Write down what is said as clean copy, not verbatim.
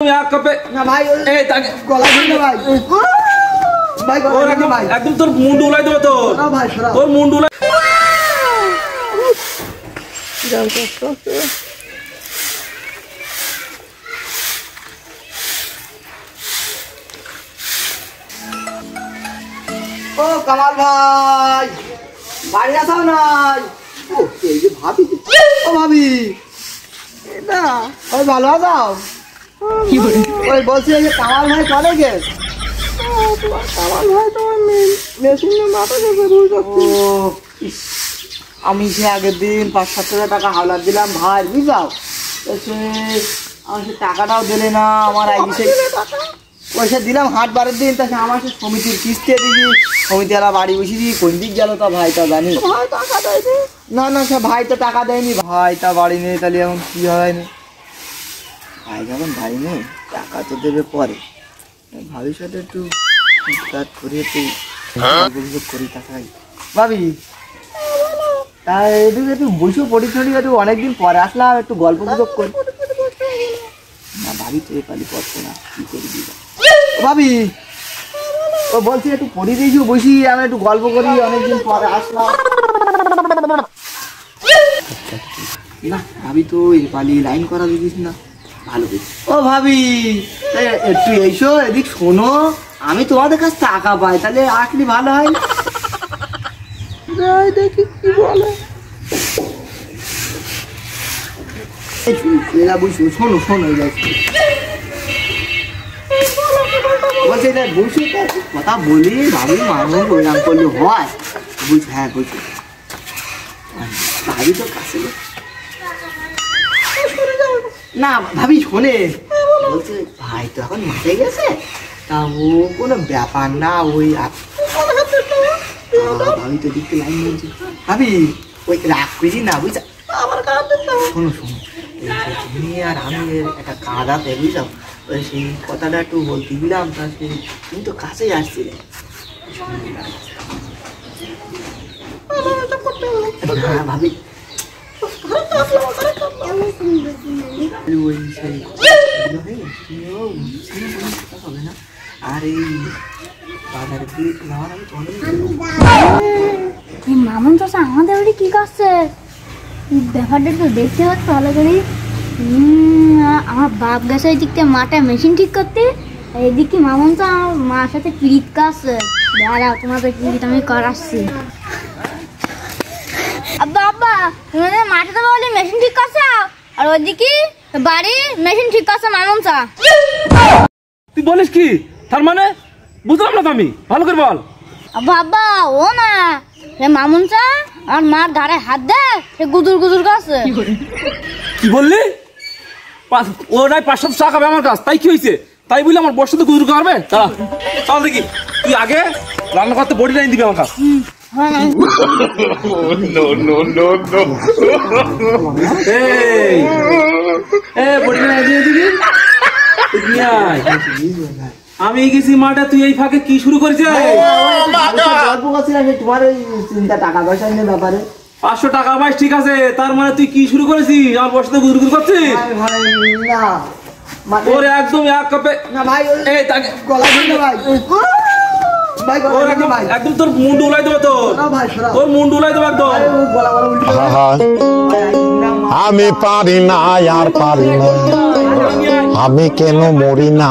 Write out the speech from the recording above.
না ভাই গলা ধরে ভাই ভাই গলা ধরে ভাই একদম তোর মুন্ড উলাই দেব তোর না ভাই তোর মুন্ড উলাই ও কামাল ভাই বাড়ি আসাও নাই ও এই যে ভাবি ও ভাবি না ওই ভালো আসাও কি বলে ওই বলছি যে কামাল ভাই চলে গেছে কামাল ভাই তো মেশিনে মাথা গেছে বুঝছি আমি সে আগের দিন ৫-৭০০ টাকা হাওলাত দিলাম ভাই বুঝাও সে আমার সে টাকাটাও দিলে না আমার আইসে পয়সা দিলাম হাট বারের দিন তা আমার সে সমিতির কিস্তি দিবি সমিতিওয়ালা বাড়ি বসিয়ে দিই কোন দিক গেল তা ভাই তা জানি না না সে ভাই তো টাকা দেয়নি ভাই তা বাড়ি নেই তাহলে এখন কি হয়নি ভাই যখন বাড়ি নেই টাকা তো দেবে পরে ভবিষ্যতে একটু কাজ করি একটু করি টাকাই ভাবি তা এদিকে একটু বসে পরিচয় একটু অনেকদিন পরে আসলাম একটু গল্প গুজব করি না ভাবি তো পালি পড়ছে না কি করি দিবা ভাবি ও বলছি একটু পড়ি দিয়েছি বসি আমি একটু গল্প করি অনেকদিন পরে আসলাম না ভাবি তো এই পালি লাইন করা দিদিস না ভালো ও ভাবি একটু এসো এদিক শোনো আমি তোমাদের কাছে টাকা পাই তাহলে আসলে ভালো হয় দেখি কি বলে শোনো শোনো বলছে বসে কথা বলি ভাবি মানুষ ওইরাম করলে হয় বুঝছি হ্যাঁ বুঝছি ভাবি তো কাছে না ভাবি শোনে বলছে ভাই তো এখন মাঠে গেছে তা ও কোনো ব্যাপার না ওই ভাবি তো দেখতে লাইন বলছে ভাবি ওই রাগ করি না বুঝছা শোনো শোনো তুমি আর আমি একটা কাজ আছে বুঝলাম ওই সেই কথাটা একটু বলতে দিলাম তা তুমি তো কাছেই আসছিলে ভাবি আর এই মামুন চাষা আমাদের বাড়ি কি করছে ব্যাপারটা একটু দেখতে হচ্ছে ভালো করে আমার বাপ গেছে ওই দিকটা মাঠে মেশিন ঠিক করতে এইদিকে মামুন চা আমার মার সাথে পিড়িত কাছে দাঁড়াও তোমাদের পিড়িত আমি করাচ্ছি আব্বা আব্বা তোমাদের মাঠে তো বলি মেশিন ঠিক করছে আর ওইদিকে বাড়ি মেশিন ঠিক করছে মামুন চা তুই বলিস কি তার মানে বুঝলাম না আমি ভালো করে বল আব্বা আব্বা ও না মামুন চা আর মার ঘাড়ে হাত দেয় সে গুদুর গুদুর কাছে কি বললি ও নাই ৫০০ টাকা আমার কাছে তাই কি হয়েছে তাই বলে আমার বর্ষা তো গুজুর করবে দাঁড়া চল দেখি তুই আগে রান্না করতে বডি লাইন দিবি আমার কাছে বডি লাইন দিয়ে দিবি আমি গেছি মাঠে তুই এই ফাঁকে কি শুরু করেছিস গল্প করছিলাম তোমার ওই চিন্তা টাকা পয়সা নিয়ে ব্যাপারে ৫০০ টাকা পাইস ঠিক আছে তার মানে তুই কি শুরু করেছিস আমার বর্ষাতে গুজুর করছিস না ওরে একদম এক কাপে না ভাই এই তাকে গলা ধরে ভাই ভাই গলা ধরে ভাই একদম তোর মুন্ড উলাই দেব তোর না ভাই তোর মুন্ড উলাই দেব একদম গলা গলা উল্টে আমি পারি না আর পারি না আমি কেন মরি না।